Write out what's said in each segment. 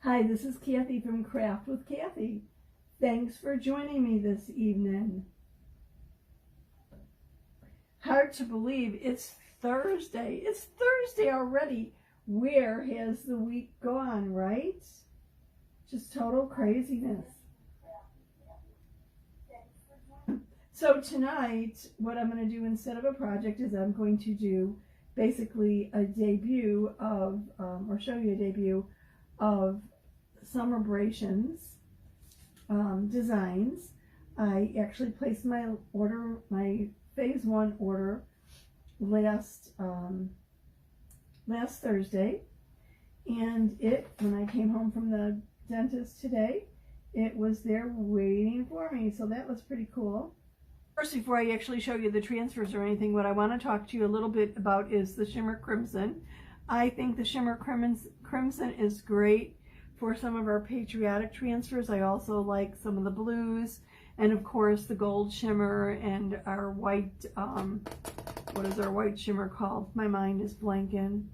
Hi, this is Kathie from Craft with Kathie. Thanks for joining me this evening. Hard to believe it's Thursday. It's Thursday already. Where has the week gone, right? Just total craziness. So tonight, what I'm going to do instead of a project is I'm going to do basically a debut of, or show you a debut of Summerberation's designs. I actually placed my phase 1 order last Thursday, and when I came home from the dentist today, it was there waiting for me, so that was pretty cool. First, before I actually show you the transfers or anything, what I want to talk to you a little bit about is the Shimmer Crimson. I think the Shimmer Crimson is great for some of our patriotic transfers. I also like some of the blues, and of course the gold shimmer and our white, what is our white shimmer called? My mind is blanking.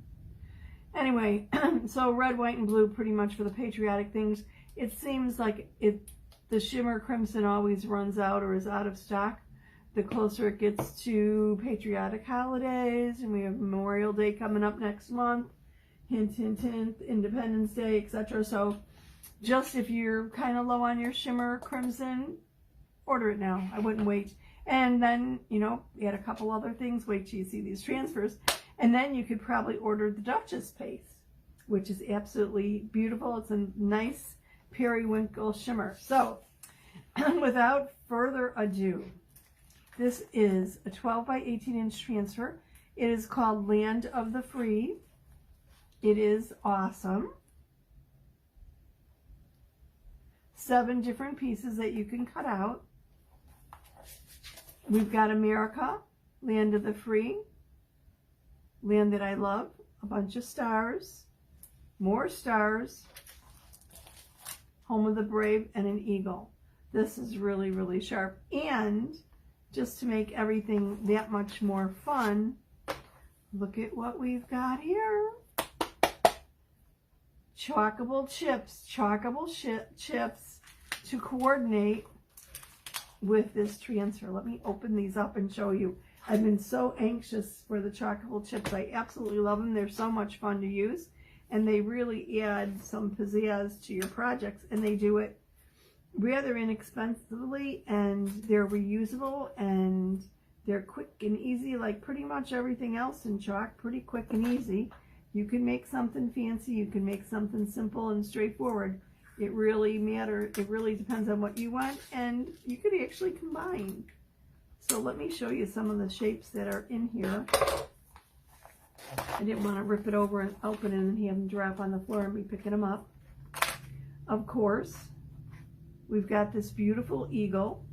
Anyway, so red, white, and blue pretty much for the patriotic things. It seems like the Shimmer Crimson always runs out or is out of stock the closer it gets to patriotic holidays, and we have Memorial Day coming up next month. Hint, hint, hint, Independence Day, etc. So just if you're kind of low on your Shimmer Crimson, order it now. I wouldn't wait. And then, you know, add a couple other things. Wait till you see these transfers. And then you could probably order the Duchess paste, which is absolutely beautiful. It's a nice periwinkle shimmer. So without further ado, this is a 12 by 18 inch transfer. It is called Land of the Free. It is awesome. 7 different pieces that you can cut out. We've got America, Land of the Free, Land That I Love, a bunch of stars, more stars, Home of the Brave, and an eagle. This is really, really sharp. And just to make everything that much more fun, look at what we've got here. Chalkable chips to coordinate with this transfer. Let me open these up and show you. I've been so anxious for the chalkable chips. I absolutely love them. They're so much fun to use, and they really add some pizzazz to your projects, and they do it rather inexpensively, and they're reusable, and they're quick and easy, like pretty much everything else in chalk. Pretty quick and easy. You can make something fancy, you can make something simple and straightforward. It really matters. It really depends on what you want, and you could actually combine. So let me show you some of the shapes that are in here. I didn't want to rip it over and open it and have them drop on the floor and be picking them up. Of course, we've got this beautiful eagle.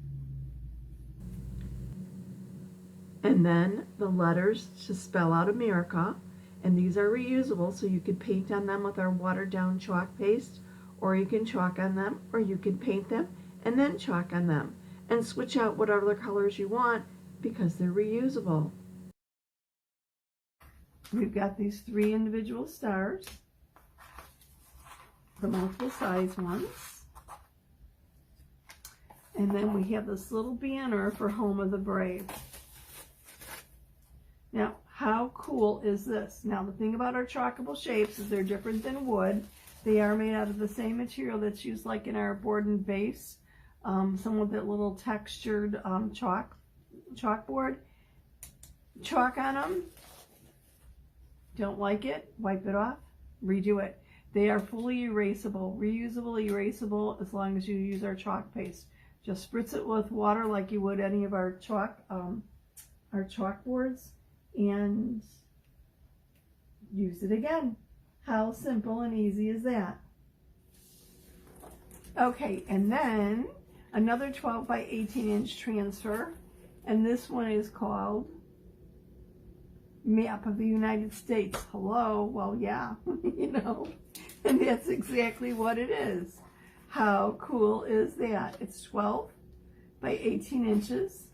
And then the letters to spell out America. And these are reusable, so you could paint on them with our watered down chalk paste, or you can chalk on them, or you can paint them and then chalk on them, and switch out whatever colors you want because they're reusable. We've got these 3 individual stars, the multiple size ones, and then we have this little banner for Home of the Brave. Now, how cool is this? Now, the thing about our chalkable shapes is they're different than wood. They are made out of the same material that's used like in our board and base. Some of that little textured chalkboard. Chalk on them. Don't like it? Wipe it off. Redo it. They are fully erasable, reusable, erasable, as long as you use our chalk paste. Just spritz it with water like you would any of our chalkboards, and use it again. How simple and easy is that? Okay, and then another 12 by 18 inch transfer, and this one is called Map of the United States. Hello? Well, yeah, you know, and that's exactly what it is. How cool is that? It's 12 by 18 inches.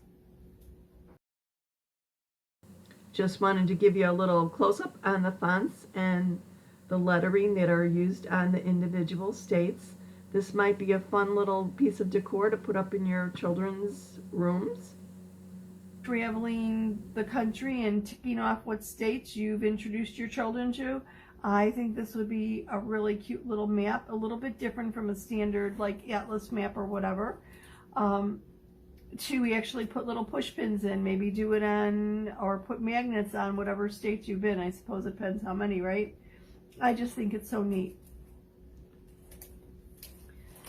Just wanted to give you a little close-up on the fonts and the lettering that are used on the individual states. This might be a fun little piece of decor to put up in your children's rooms. Traveling the country and ticking off what states you've introduced your children to, I think this would be a really cute little map, a little bit different from a standard like atlas map or whatever. To actually put little push pins in, maybe do it on, or put magnets on whatever states you've been. I suppose it depends how many, right? I just think it's so neat.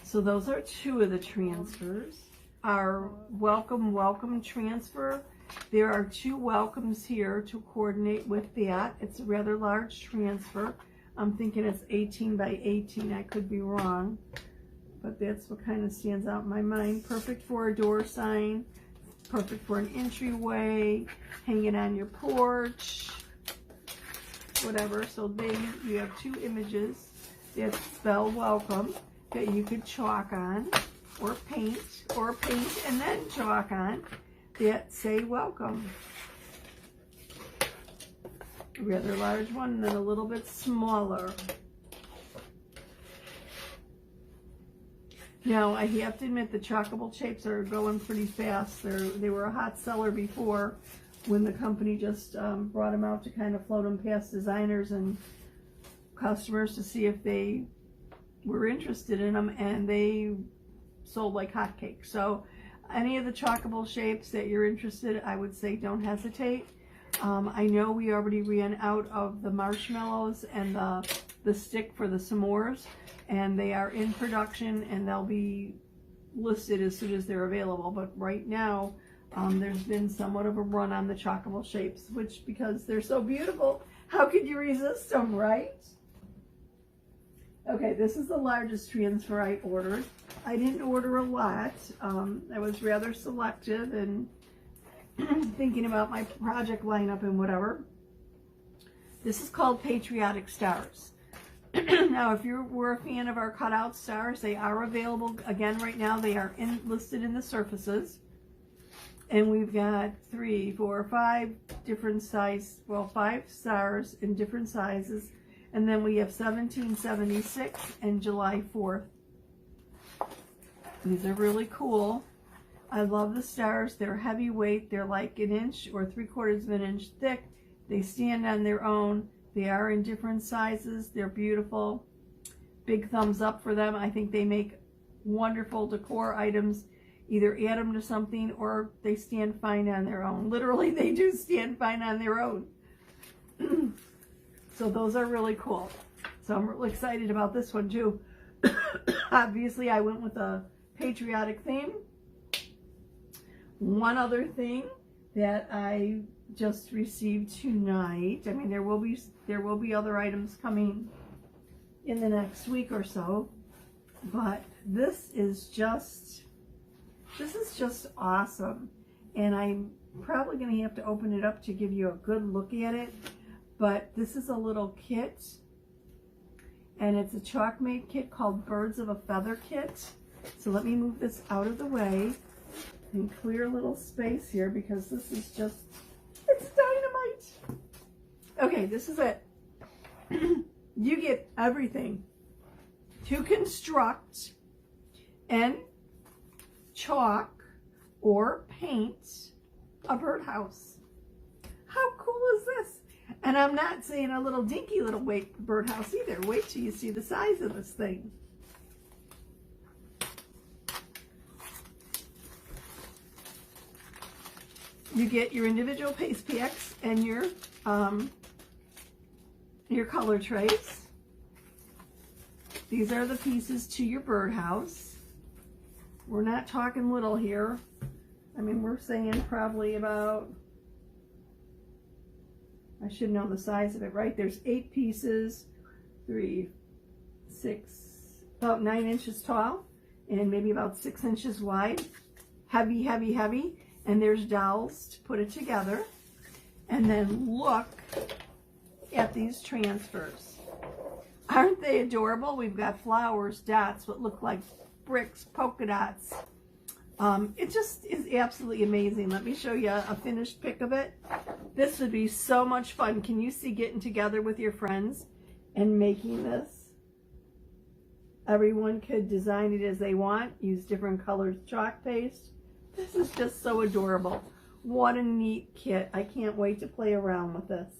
So those are two of the transfers. Our welcome transfer. There are two welcomes here to coordinate with that. It's a rather large transfer. I'm thinking it's 18 by 18. I could be wrong, but that's what kind of stands out in my mind. Perfect for a door sign, perfect for an entryway, hanging on your porch, whatever. So then you have two images that spell welcome that you could chalk on or paint and then chalk on that say welcome. A rather large one and then a little bit smaller. Now, I have to admit the chalkable shapes are going pretty fast. They were a hot seller before when the company just brought them out to kind of float them past designers and customers to see if they were interested in them, and they sold like hotcakes. So any of the chalkable shapes that you're interested, I would say don't hesitate. I know we already ran out of the marshmallows and the stick for the s'mores, and they are in production and they'll be listed as soon as they're available. But right now, there's been somewhat of a run on the chalkable shapes, which, because they're so beautiful, how could you resist them, right? Okay, this is the largest transfer I ordered. I didn't order a lot. I was rather selective and thinking about my project lineup and whatever. This is called Patriotic Stars. Now, if you were a fan of our cutout stars, they are available again right now. They are listed in the surfaces. And we've got 3, 4, 5 different size, well, 5 stars in different sizes. And then we have 1776 and July 4th. These are really cool. I love the stars. They're heavyweight. They're like 1 inch or 3/4 of an inch thick. They stand on their own. They are in different sizes. They're beautiful. Big thumbs up for them. I think they make wonderful decor items. Either add them to something or they stand fine on their own. Literally, they do stand fine on their own. So those are really cool. So I'm really excited about this one too. Obviously, I went with a patriotic theme. One other thing that I just received tonight, I mean, there will be other items coming in the next week or so, but this is just awesome. And I'm probably going to have to open it up to give you a good look at it. But this is a little kit, and it's a chalk made kit called Birds of a Feather Kit. So let me move this out of the way and clear a little space here, because this is just, it's dynamite. Okay, this is it. You get everything to construct and chalk or paint a birdhouse. How cool is this? And I'm not saying a little dinky little birdhouse either. Wait till you see the size of this thing. You get your individual paste packs and your color trays. These are the pieces to your birdhouse. We're not talking little here. I mean, we're saying probably about, I should know the size of it, right? There's 8 pieces, 3, 6, about 9 inches tall, and maybe about 6 inches wide. Heavy, heavy, heavy. And there's dowels to put it together. And then look at these transfers. Aren't they adorable? We've got flowers, dots, what look like bricks, polka dots. It just is absolutely amazing. Let me show you a finished pic of it. This would be so much fun. Can you see getting together with your friends and making this. Everyone could design it as they want, use different colors chalk paste. This is just so adorable. What a neat kit. I can't wait to play around with this.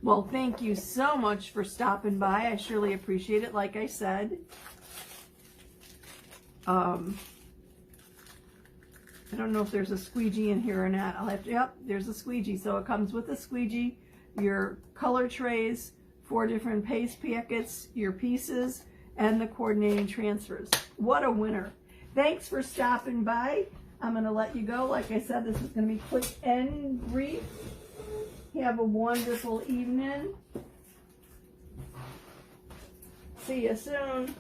Well, thank you so much for stopping by. I surely appreciate it. Like I said, I don't know if there's a squeegee in here or not. I'll have to, yep, there's a squeegee. So it comes with a squeegee, your color trays, 4 different paste packets, your pieces, and the coordinating transfers. What a winner. Thanks for stopping by. I'm going to let you go. Like I said, this is going to be quick and brief. Have a wonderful evening. See you soon.